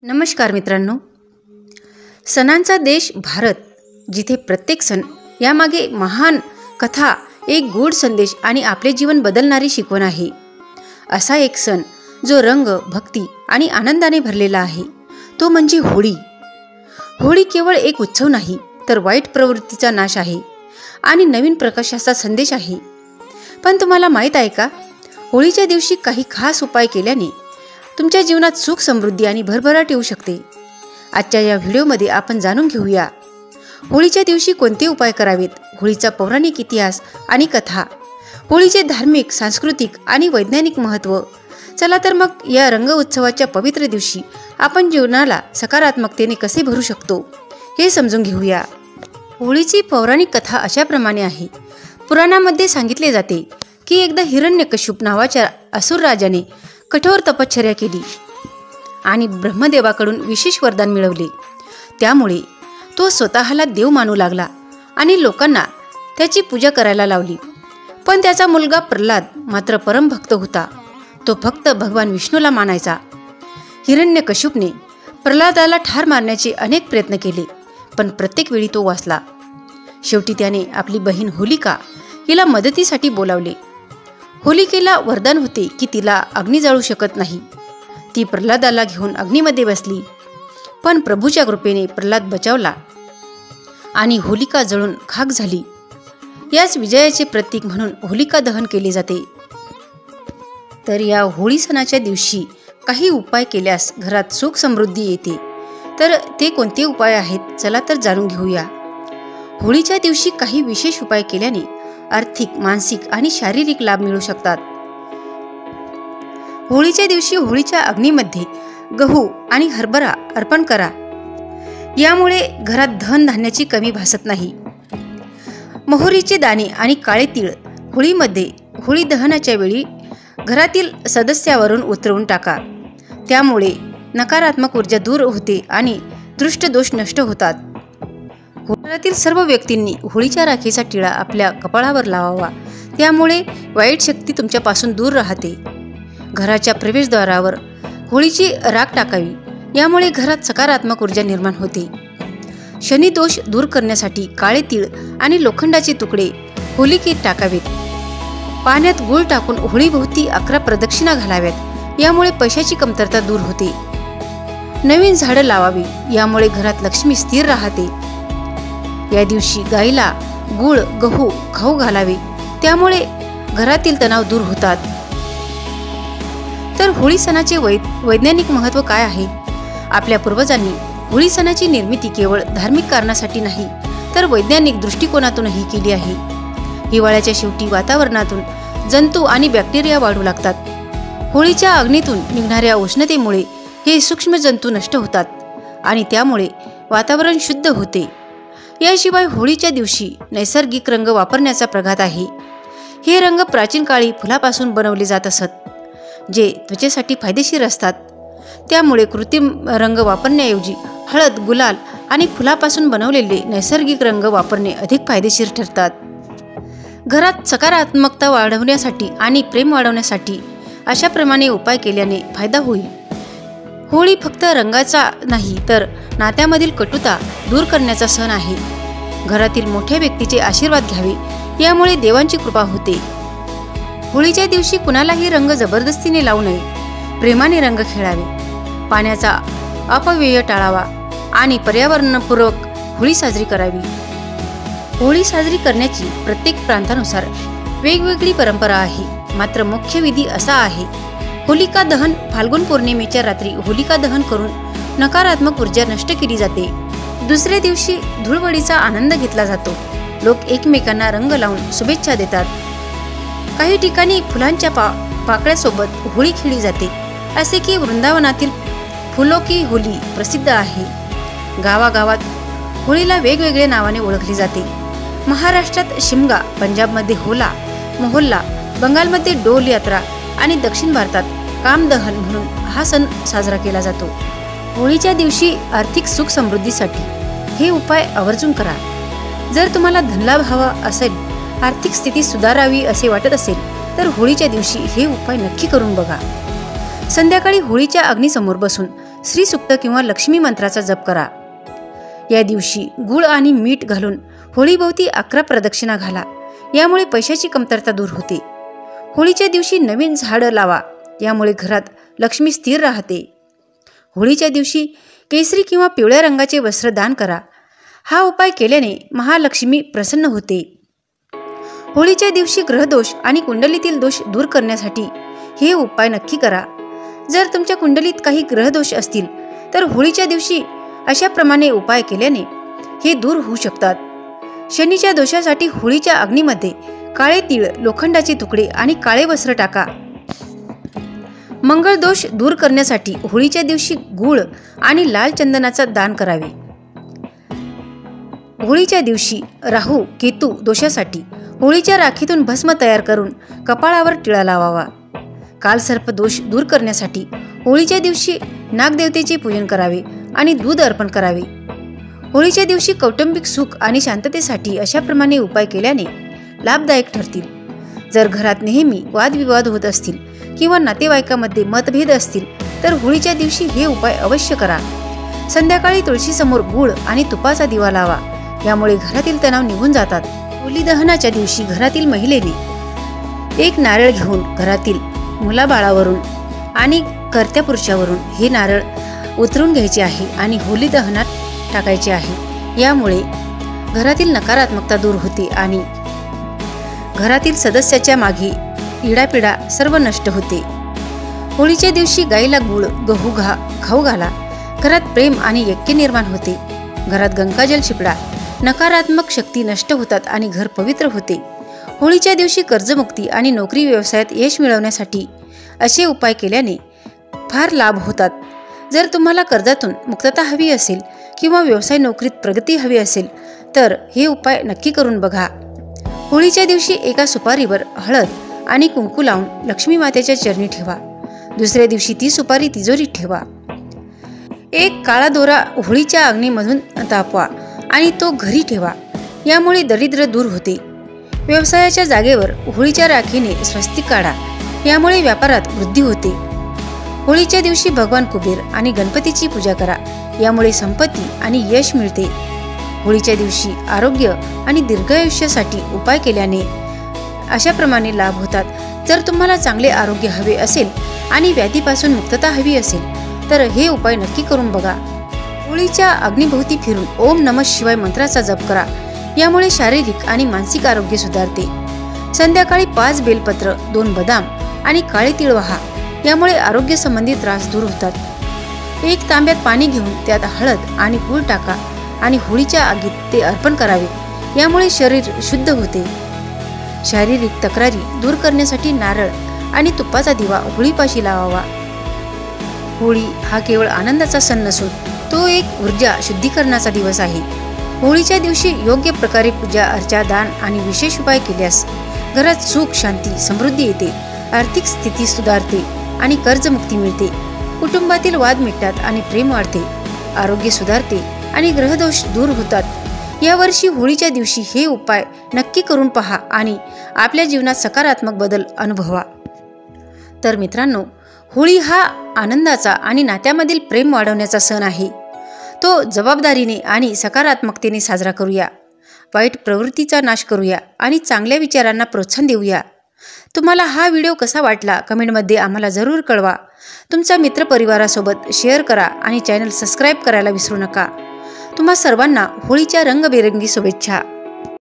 नमस्कार मित्रांनो, सणांचा देश भारत, जिथे प्रत्येक सण यामागे महान कथा, एक गूढ संदेश आणि आपले जीवन बदलणारी शिकवण आहे. असा एक सण जो रंग, भक्ती आणि आनंदाने भरलेला आहे, तो म्हणजे होळी. होळी केवळ एक उत्सव नाही, तर वाईट प्रवृत्तीचा नाश आहे आणि नवीन प्रकाशाचा संदेश आहे. पण तुम्हाला माहीत आहे का, होळीच्या दिवशी काही खास उपाय केल्याने तुमच्या जीवनात सुख, समृद्धी आणि भरभराट येऊ शकते. आजच्या या व्हिडिओमध्ये आपण जाणून घेऊया होळीच्या दिवशी कोणते उपाय करावेत, होळीचा पौराणिक इतिहास आणि कथा, होळीचे धार्मिक, सांस्कृतिक आणि वैज्ञानिक महत्त्व. चला तर मग या रंग उत्सवाच्या पवित्र दिवशी आपण जीवनाला सकारात्मकतेने कसे भरू शकतो हे समजून घेऊया. होळीची पौराणिक कथा अशाप्रमाणे आहे. पुराणामध्ये सांगितले जाते की एकदा हिरण्यकश्यप नावाच्या असुर राजाने कठोर तपश्चर्या केली आणि ब्रह्मदेवाकडून विशेष वरदान मिळवले. त्यामुळे तो स्वतःला देव मानू लागला आणि लोकांना त्याची पूजा करायला लावली. पण त्याचा मुलगा प्रल्हाद मात्र परमभक्त होता. तो फक्त भगवान विष्णूला मानायचा. हिरण्यकश्यपने प्रल्हादाला ठार मारण्याचे अनेक प्रयत्न केले, पण प्रत्येक वेळी तो वाचला. शेवटी त्याने आपली बहीण होलिका हिला मदतीसाठी बोलावले. होलिकेला वरदान होते की तिला अग्नी जाळू शकत नाही. ती प्रल्हादाला घेऊन अग्नीमध्ये बसली, पण प्रभूच्या कृपेने प्रल्हाद बचावला आणि होलिका जळून खाक झाली. याच विजयाचे प्रतीक म्हणून होलिका दहन केले जाते. तर या होळी सणाच्या दिवशी काही उपाय केल्यास घरात सुख समृद्धी येते. तर ते कोणते उपाय आहेत, चला तर जाणून घेऊया. होळीच्या दिवशी काही विशेष उपाय केल्याने आर्थिक, मानसिक आणि शारीरिक लाभ मिळू शकतात. होळीच्या दिवशी होळीच्या अग्नीमध्ये गहू आणि हरभरा अर्पण करा. यामुळे घरात धन धान्याची कमी भासत नाही. मोहरीचे दाणे आणि काळे तीळ होळी दहनाच्या वेळी घरातील सदस्यावरून उतरवून टाका. त्यामुळे नकारात्मक ऊर्जा दूर होते आणि दृष्ट दोष नष्ट होतात. घरातील सर्व व्यक्तींनी होळीच्या राखेचा टिळा आपल्या कपाळावर लावावा. त्यामुळे वाईट शक्ती तुमच्यापासून दूर राहते. घराच्या प्रवेशद्वारावर होळीची राख टाकावी. यामुळे घरात सकारात्मक ऊर्जा निर्माण होते. शनी दोष दूर करण्यासाठी काळे तीळ आणि लोखंडाचे तुकडे होलिकेत टाकावेत. पाण्यात गूळ टाकून होळीभोवती 11 प्रदक्षिणा घालाव्यात. यामुळे पैशाची कमतरता दूर होते. नवीन झाडं लावावी. यामुळे घरात लक्ष्मी स्थिर राहते. या दिवशी गाईला गूळ, गहू खाऊ घालावे. त्यामुळे घरातील तणाव दूर होतात. तर होळी सणाचे वैज्ञानिक महत्त्व काय आहे? आपल्या पूर्वजांनी होळी सणाची निर्मिती केवळ धार्मिक कारणासाठी नाही, तर वैज्ञानिक दृष्टिकोनातूनही केली आहे. हिवाळ्याच्या शेवटी वातावरणातून जंतू आणि बॅक्टेरिया वाढू लागतात. होळीच्या अग्नीतून निघणाऱ्या उष्णतेमुळे हे सूक्ष्म जंतू नष्ट होतात आणि त्यामुळे वातावरण शुद्ध होते. याशिवाय होळीच्या दिवशी नैसर्गिक रंग वापरण्याचा प्रघात आहे. हे रंग प्राचीन काळी फुलापासून बनवले जात असत, जे त्वचेसाठी फायदेशीर असतात. त्यामुळे कृत्रिम रंग वापरण्याऐवजी हळद, गुलाल आणि फुलापासून बनवलेले नैसर्गिक रंग वापरणे अधिक फायदेशीर ठरतात. घरात सकारात्मकता वाढवण्यासाठी आणि प्रेम वाढवण्यासाठी अशाप्रमाणे उपाय केल्याने फायदा होईल. होळी फक्त रंगाचा नाही, तर नात्यामधील कटुता दूर करण्याचा सण आहे. घरातील मोठ्या व्यक्तीचे आशीर्वाद घ्यावे. यामुळे देवांची कृपा होते. होळीच्या दिवशी कुणालाही रंग जबरदस्तीने लावू नये. प्रेमाने रंग खेळावे. पाण्याचा अपव्यय टाळावा आणि पर्यावरणपूर्वक होळी साजरी करावी. होळी साजरी करण्याची प्रत्येक प्रांतानुसार वेगवेगळी परंपरा आहे. मात्र मुख्य विधी असा आहे: होलिका दहन. फाल्गुन पौर्णिमेच्या रात्री होलिका दहन करून नकारात्मक ऊर्जा नष्ट केली जाते. दुसऱ्या दिवशी धुळवडीचा आनंद घेतला जातो. लोक एकमेकांना रंग लावून शुभेच्छा देतात. काही ठिकाणी फुलांच्या पाकळ्यासोबत होळी खेळली जाते. असे की वृंदावनातील फुलो की होली प्रसिद्ध आहे. गावागावात होळीला वेगवेगळ्या नावाने ओळखले जाते. महाराष्ट्रात शिमगा, पंजाबमध्ये होला मोहल्ला, बंगालमध्ये डोल यात्रा आणि दक्षिण भारतात कामदहन म्हणून हा सण साजरा केला जातो. होळीच्या दिवशी आर्थिक सुख समृद्धीसाठी हे उपाय आवर्जून करा. जर तुम्हाला धनलाभ हवा असेल, आर्थिक स्थिती सुधारावी असे वाटत असेल, तर होळीच्या दिवशी हे उपाय नक्की करून बघा. संध्याकाळी होळीच्या अग्नीसमोर बसून श्रीसुक्त किंवा लक्ष्मी मंत्राचा जप करा। या दिवशी गुळ आणि मीठ घालून होळीभोवती 11 प्रदक्षिणा घाला, यामुळे पैशाची कमतरता दूर होते। होळीच्या दिवशी नवीन झाडं लावा, यामुळे घरात लक्ष्मी स्थिर राहते। होळीच्या दिवशी केसरी किंवा पिवळ्या रंगाचे वस्त्र दान करा। हा उपाय केल्याने महालक्ष्मी प्रसन्न होते। होळीच्या दिवशी ग्रहदोष आणि कुंडलीतील दोष दूर करण्यासाठी हे उपाय नक्की करा। जर तुमच्या कुंडलीत काही ग्रहदोष असतील तर होळीच्या दिवशी अशाप्रमाणे उपाय केल्याने हे दूर होऊ शकतात। शनीच्या दोषासाठी होळीच्या अग्नीमध्ये काळे तीळ, लोखंडाचे तुकडे आणि काळे वस्त्र टाका। मंगळ दोष दूर करण्यासाठी होळीच्या दिवशी गूळ आणि लाल चंदनाचा दान करावे। होळीच्या दिवशी राहू केतू दोषासाठी होळीच्या राखीतून भस्म तयार करून कपाळावर टिळा लावावा। कालसर्प दोष दूर करण्यासाठी होळीच्या दिवशी नागदेवतेचे पूजन करावे आणि दूध अर्पण करावे। होळीच्या दिवशी कौटुंबिक सुख आणि शांततेसाठी अशाप्रमाणे उपाय केल्याने लाभदायक ठरतील। जर घरात नेहमी वादविवाद होत असतील किंवा नातेवाईकांमध्ये मतभेद असतील तर होळीच्या दिवशी हे उपाय अवश्य करा। संध्याकाळी तुळशीसमोर गूळ आणि तुपाचा दिवा लावा, यामुळे घरातील तणाव निघून जातात। होळी दहनाच्या दिवशी घरातील महिलेने एक नारळ घेऊन घरातील मुलाबाळावरून आणि कर्त्या पुरुषावरून हे नारळ उतरून घ्यायचे आहे आणि होळी दहनात टाकायचे आहे। यामुळे घरातील नकारात्मकता दूर होते आणि घरातील सदस्याच्या मागे इडापिडा सर्व नष्ट होते। होळीच्या दिवशी गाईला गूळ गहू खाऊ घाला, घरात प्रेम आणि ऐक्य निर्माण होते। घरात गंगाजल शिपडा, नकारात्मक शक्ती नष्ट होतात आणि घर पवित्र होते। होळीच्या दिवशी कर्जमुक्ती आणि नोकरी व्यवसायात यश मिळवण्यासाठी असे उपाय केल्याने फार लाभ होतात। जर तुम्हाला कर्जातून मुक्तता हवी असेल किंवा व्यवसाय नोकरीत प्रगती हवी असेल तर हे उपाय नक्की करून बघा। होळीच्या दिवशी एका सुपारीवर हळद आणि कुंकू लावून लक्ष्मी मातेच्या चरणी ठेवा। दुसऱ्या दिवशी ती सुपारी तिजोरीत ठेवा। एक काळा दोरा होळीच्या अग्नीमधून तापवा आणि तो घरी ठेवा, यामुळे दरिद्र दूर होते। व्यवसायाच्या जागेवर होळीच्या राखीने स्वस्तिक काढा, यामुळे व्यापारात वृद्धी होते। होळीच्या दिवशी भगवान कुबेर आणि गणपतीची पूजा करा, यामुळे संपत्ती आणि यश मिळते। होळीच्या दिवशी आरोग्य आणि दीर्घायुष्यासाठी उपाय केल्याने अशाप्रमाणे लाभ होतात। जर तुम्हाला चांगले आरोग्य हवे असेल आणि व्याधीपासून मुक्तता हवी असेल तर हे उपाय नक्की करून बघा। होळीच्या अग्निभोवती फिरून ओम नमः शिवाय मंत्राचा जप करा, यामुळे शारीरिक आणि मानसिक आरोग्य सुधारते। संध्याकाळी 5 बेलपत्र, 2 बदाम आणि काळे तीळ वाहा, यामुळे आरोग्य संबंधी त्रास दूर होतात। एक तांब्यात पाणी घेऊन त्यात हळद आणि गूळ टाका आणि होळीच्या आगीत ते अर्पण करावे, यामुळे शरीर शुद्ध होते। शारीरिक तक्रारी दूर करण्यासाठी नारळ आणि तुपाचा दिवा होळीपाशी लावावा। होळी हा केवळ आनंदाचा सण नसून तो एक ऊर्जा शुद्धीकरणाचा दिवस आहे। होळीच्या दिवशी योग्य प्रकारे पूजा अर्चा, दान आणि विशेष उपाय केल्यास घरात सुख, शांती, समृद्धी येते, आर्थिक स्थिती सुधारते आणि कर्जमुक्ती मिळते। कुटुंबातील वाद मिटतात आणि प्रेम वाढते, आरोग्य सुधारते आणि ग्रहदोष दूर होतात। यावर्षी होळीच्या दिवशी हे उपाय नक्की करून पहा आणि आपल्या जीवनात सकारात्मक बदल अनुभवा। तर मित्रांनो, होळी हा आनंदाचा आणि नात्यामधील प्रेम वाढवण्याचा सण आहे। तो जबाबदारीने आणि सकारात्मकतेने साजरा करूया, वाईट प्रवृत्तीचा नाश करूया आणि चांगल्या विचारांना प्रोत्साहन देऊया। तुम्हाला हा व्हिडिओ कसा वाटला कमेंटमध्ये आम्हाला जरूर कळवा। तुमच्या मित्रपरिवारासोबत शेअर करा आणि चॅनल सबस्क्राईब करायला विसरू नका। तुम्हा सर्वांना होळीच्या रंगबेरंगी शुभेच्छा।